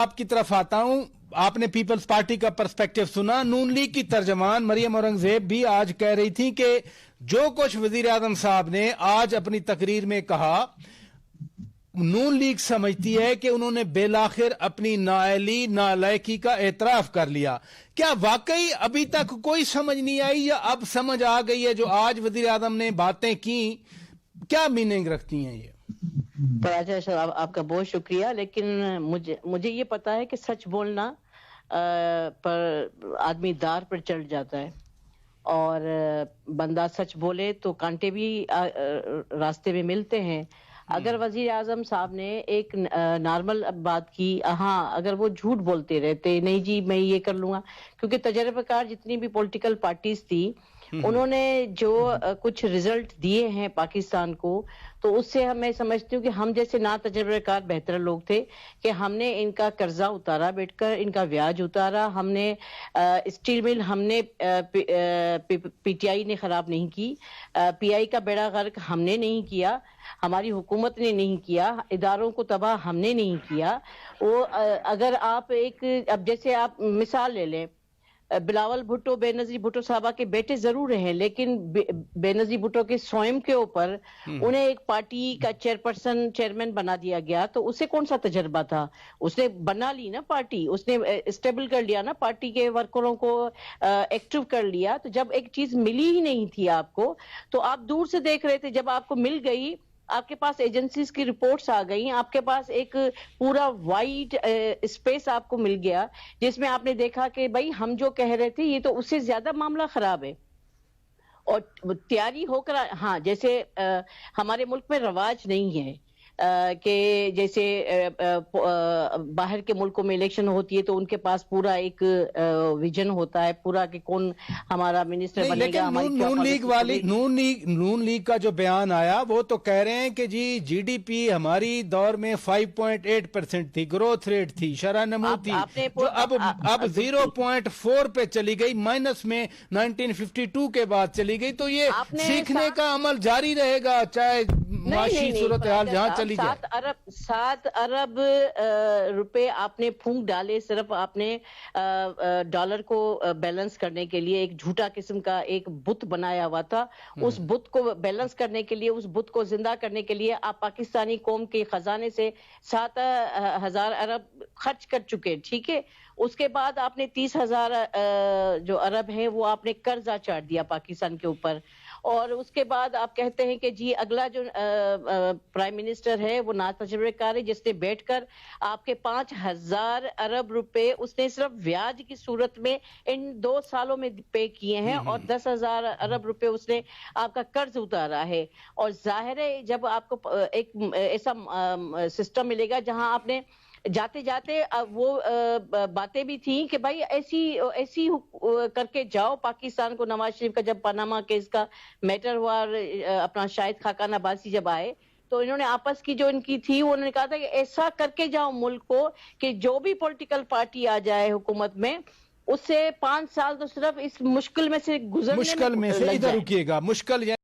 آپ کی طرف آتا ہوں. آپ نے پیپلز پارٹی کا پرسپیکٹو سنا. نون لیگ کی ترجمان مریم اورنگزیب بھی آج کہہ رہی تھی کہ جو کچھ وزیر اعظم صاحب نے آج اپنی تقریر میں کہا، نون لیگ سمجھتی ہے کہ انہوں نے بالآخر اپنی نااہلی نالائقی کا اعتراف کر لیا. کیا واقعی ابھی تک کوئی سمجھ نہیں آئی یا اب سمجھ آ گئی ہے جو آج وزیر اعظم نے باتیں کی؟ کیا میننگ رکھتی ہیں یہ؟ راجہ صاحب آپ کا بہت شکریہ، لیکن مجھے یہ پتا ہے کہ سچ بولنا پر آدمی دار پر چڑھ جاتا ہے، اور بندہ سچ بولے تو کانٹے بھی راستے میں ملتے ہیں. اگر وزیر اعظم صاحب نے ایک نارمل بات کی، ہاں اگر وہ جھوٹ بولتے رہتے نہیں جی میں یہ کر لوں گا، کیونکہ تجربہ کار جتنی بھی پولیٹیکل پارٹیز تھی انہوں نے جو کچھ رزلٹ دیے ہیں پاکستان کو، تو اس سے میں سمجھتی ہوں کہ ہم جیسے نا تجربہ کار بہتر لوگ تھے کہ ہم نے ان کا قرضہ اتارا، بیٹھ کر ان کا بیاج اتارا. ہم نے اسٹیل مل ہم نے پی ٹی آئی نے خراب نہیں کی، پی آئی کا بیڑا غرق ہم نے نہیں کیا، ہماری حکومت نے نہیں کیا، اداروں کو تباہ ہم نے نہیں کیا. وہ اگر آپ اب جیسے آپ مثال لے لیں، بلاول بھٹو بے نظیر بھٹو صاحبہ کے بیٹے ضرور ہیں، لیکن بے نظیر بھٹو کے سوئم کے اوپر انہیں ایک پارٹی کا چیئرمین بنا دیا گیا، تو اسے کون سا تجربہ تھا؟ اس نے بنا لی نا پارٹی، اس نے اسٹیبل کر لیا نا پارٹی کے ورکروں کو، ایکٹیو کر لیا. تو جب ایک چیز ملی ہی نہیں تھی آپ کو تو آپ دور سے دیکھ رہے تھے، جب آپ کو مل گئی، آپ کے پاس ایجنسیز کی رپورٹس آ گئیں، آپ کے پاس ایک پورا وائڈ اسپیس آپ کو مل گیا جس میں آپ نے دیکھا کہ بھائی ہم جو کہہ رہے تھے یہ تو اس سے زیادہ معاملہ خراب ہے. اور تیاری ہو کر، ہاں جیسے ہمارے ملک میں رواج نہیں ہے کہ جیسے باہر کے ملکوں میں الیکشن ہوتی ہے تو ان کے پاس پورا ایک ویژن ہوتا ہے پورا کہ کون ہمارا منسٹر بنے گا. نون لیگ کا جو بیان آیا وہ تو کہہ رہے ہیں کہ جی ڈی پی ہماری دور میں 5.8% تھی، گروتھ ریٹ تھی، شرح نمو تھی، جو اب 0.4 پہ چلی گئی، مائنس میں 1952 کے بعد چلی گئی. تو یہ سیکھنے کا عمل جاری رہے گا چاہے معاشی صورتحال جہاں چلی جائے. 7 ارب روپے آپ نے پھونک ڈالے صرف آپ نے ڈالر کو بیلنس کرنے کے لیے. ایک جھوٹا قسم کا ایک بت بنایا ہوا تھا، اس بت کو بیلنس کرنے کے لیے، اس بت کو زندہ کرنے کے لیے آپ پاکستانی قوم کے خزانے سے 7,000 ارب خرچ کر چکے. ٹھیک ہے، اس کے بعد آپ نے 30,000 جو ارب ہیں وہ آپ نے قرضہ چاٹ دیا پاکستان کے اوپر. اور اس کے بعد آپ کہتے ہیں کہ جی اگلا جو پرائم منسٹر ہے وہ نا تجربہ کار ہے جس نے بیٹھ کر آپ کے 5,000 ارب روپے اس نے صرف بیاج کی صورت میں ان 2 سالوں میں پے کیے ہیں، اور 10,000 ارب روپے اس نے آپ کا قرض اتارا ہے. اور ظاہر ہے جب آپ کو ایک ایسا سسٹم ملے گا جہاں آپ نے جاتے جاتے وہ باتیں بھی تھیں کہ بھائی ایسی کر کے جاؤ پاکستان کو. نواز شریف کا جب پاناما کیس کا میٹر ہوا، اپنا شاہد خاقان عباسی جب آئے تو انہوں نے آپس کی جو ان کی تھی انہوں نے کہا تھا کہ ایسا کر کے جاؤ ملک کو کہ جو بھی پولیٹیکل پارٹی آ جائے حکومت میں اس سے 5 سال تو صرف اس مشکل میں سے گزرنے میں ادھر رکیے گا. مشکل